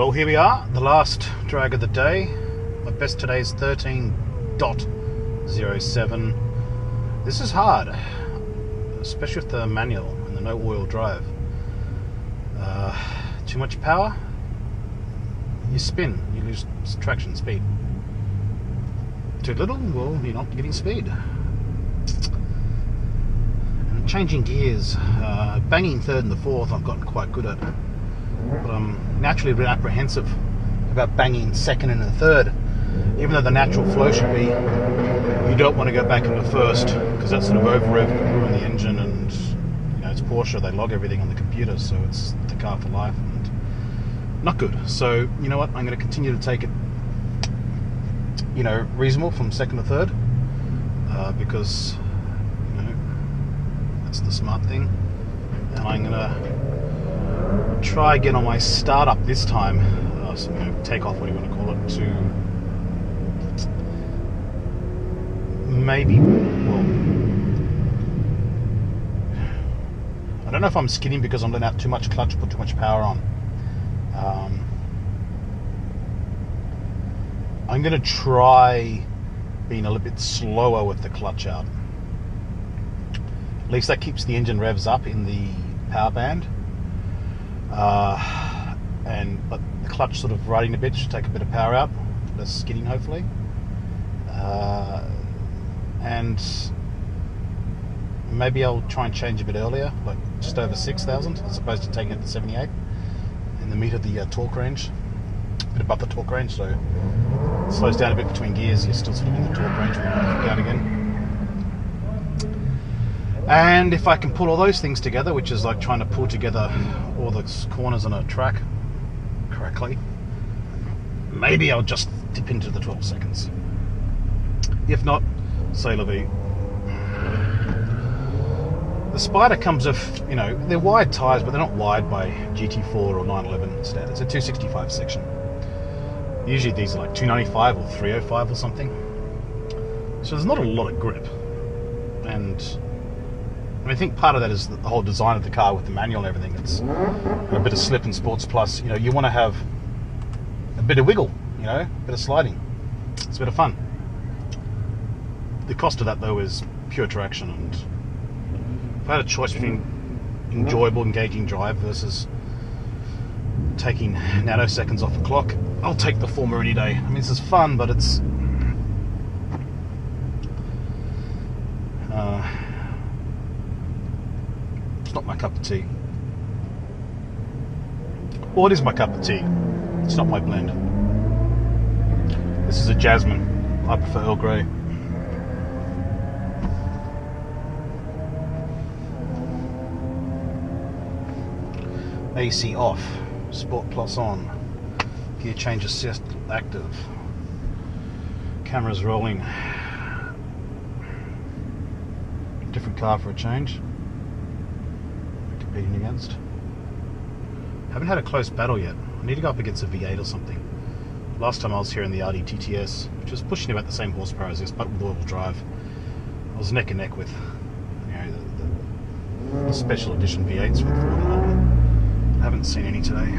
Well, here we are, the last drag of the day. My best today is 13.07. This is hard, especially with the manual and the no oil drive. Too much power, you spin, you lose traction speed. Too little, well, you're not getting speed. And changing gears, banging third and the fourth I've gotten quite good at. But I'm naturally a bit apprehensive about banging second and the third, even though the natural flow should be you don't want to go back into first, because that's sort of over rev could ruin the engine, and you know, it's Porsche, they log everything on the computer, so it's the car for life and not good. So you know what, I'm going to continue to take it, you know, reasonable from second to third, because you know that's the smart thing. And I'm going to try again on my startup this time, so, you know, take off, what do you want to call it, to maybe, well, I don't know if I'm skidding because I'm letting out too much clutch, put too much power on. I'm going to try being a little bit slower with the clutch out. At least that keeps the engine revs up in the power band. But the clutch sort of riding a bit should take a bit of power out, less skidding hopefully. And maybe I'll try and change a bit earlier, like just over 6,000, as opposed to taking it to 78 in the meat of the torque range, a bit above the torque range, so it slows down a bit between gears, you're still sort of in the torque range when you knock it down again. And if I can pull all those things together, which is like trying to pull together all the corners on a track correctly, maybe I'll just dip into the 12 seconds. If not, c'est la vie. The Spyder comes with, you know, they're wide tyres, but they're not wide by GT4 or 911 standards. It's a 265 section. Usually these are like 295 or 305 or something. So there's not a lot of grip. And I think part of that is the whole design of the car with the manual and everything. It's a bit of slip in Sports Plus. You know, you want to have a bit of wiggle, you know, a bit of sliding. It's a bit of fun. The cost of that, though, is pure traction. And if I had a choice between enjoyable, engaging drive versus taking nanoseconds off the clock, I'll take the former any day. I mean, this is fun, but it's not my cup of tea. Well, it is my cup of tea. It's not my blend. This is a jasmine. I prefer Earl Grey. AC off. Sport Plus on. Gear change assist active. Camera's rolling. Different car for a change. Competing against. Haven't had a close battle yet. I need to go up against a V8 or something. Last time I was here in the Audi TTS, which was pushing about the same horsepower as this, but with all-wheel drive. I was neck and neck with, you know, the special edition V8s from Ford and Holden. I haven't seen any today.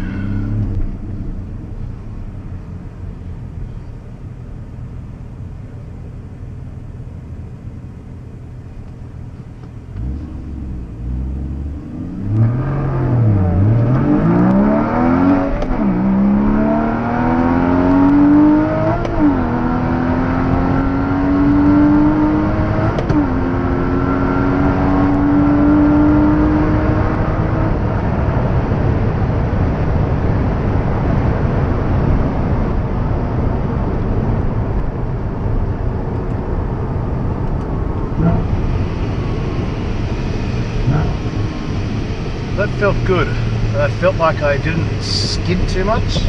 That felt good. That felt like I didn't skid too much.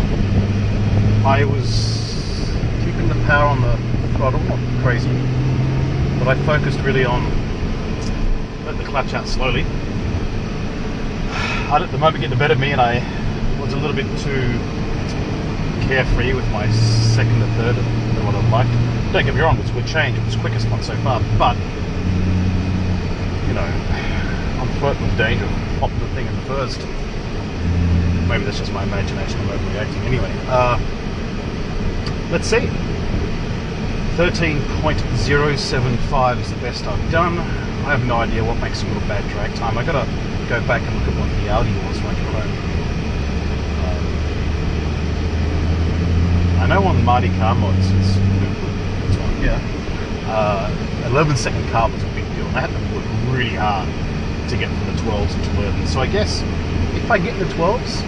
I was keeping the power on the throttle, not crazy, but I focused really on letting the clutch out slowly. I let the moment get the better of me, and I was a little bit too carefree with my second and third than what I'd liked. Don't get me wrong, it's a good change. It was the quickest one so far, but you know, I'm flirting with danger of popping the thing in the first. Maybe that's just my imagination, I'm overreacting. Anyway, let's see. 13.075 is the best I've done. I have no idea what makes a little bad drag time. I gotta go back and look at what the Audi was when I get home. I know on Marty Car Mods, it's one here. 11-second car was a big deal. I had to work really hard to get from the 12s into 11s. So I guess if I get in the 12s,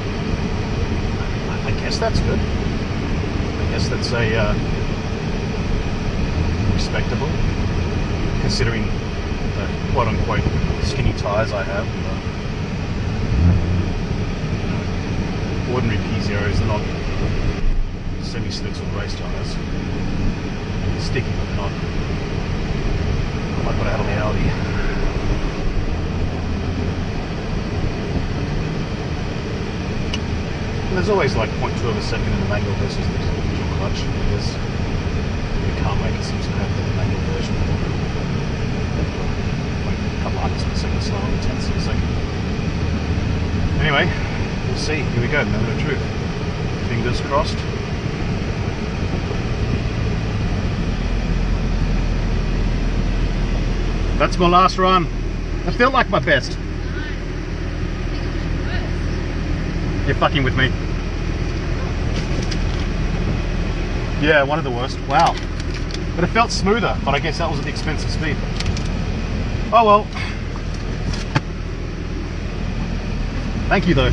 I guess that's good. I guess that's a respectable, considering the quote-unquote skinny tyres I have. Ordinary P0s, they're not semi-slicks or race tyres. Sticky, but they're not like what I had on the Audi. And there's always like 0.2 of a second in the manual versus the digital clutch, because the car maker seems to have the manual version. Like a couple hundredths of a second slower than tenths of a second. Anyway, we'll see. Here we go, moment of truth. Fingers crossed. That's my last run. It felt like my best. You're fucking with me. Yeah, one of the worst. Wow. But it felt smoother, but I guess that was at the expense of speed. Oh well. Thank you though.